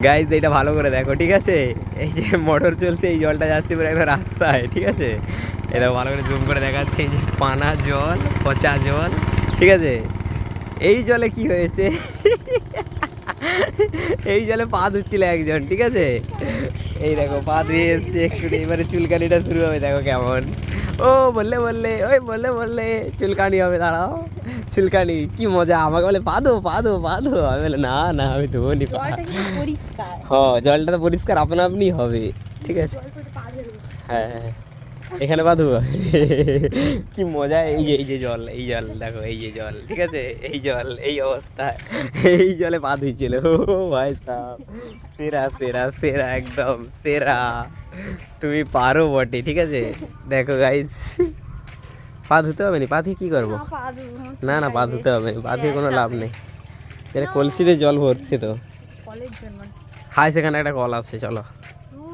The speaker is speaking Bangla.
গাইজ এইটা ভালো করে দেখো, ঠিক আছে? এই যে মোটর চলছে, এই জলটা যাচ্ছে পুরো একদম রাস্তায়, ঠিক আছে? এটা ভালো করে জুম করে দেখাচ্ছে, এই যে পানা জল, পচা জল, ঠিক আছে? এই জলে কি হয়েছে, এই জলে পা ধুচ্ছিল একজন, ঠিক আছে? এই দেখো পা ধুয়ে এসছে একটু, এবারে চুলকানিটা শুরু হবে, দেখো কেমন। ও বললে বললে, ওই বললে বললে চুলকানি হবে, দাঁড়াও। চুলকানি কি মজা, আমাকে বলে পা ধো পা ধো পা ধো, আমি বলে না না আমি ধোনি পা। হ্যাঁ জলটা তো পরিষ্কার আপনা আপনি হবে, ঠিক আছে? হ্যাঁ হ্যাঁ এখানে পা ধোবো। কি মজা, এই যে জল, এই জল দেখো, এই যে জল, ঠিক আছে? এই জল এই অবস্থা, এই জলে পা ধুইছিল। ও ভাই সাব, সেরা সেরা সেরা একদম সেরা, তুমি পারো বটে, ঠিক আছে? দেখো গাইস, পা ধুতে হবে না, পা ধুয়ে কী করবো? না না পা ধুতে হবে না, পা ধুয়ে কোনো লাভ নেই, এটা কলসিতে জল ভরছে তো। হাই সেখানে একটা কল আছে, চলো।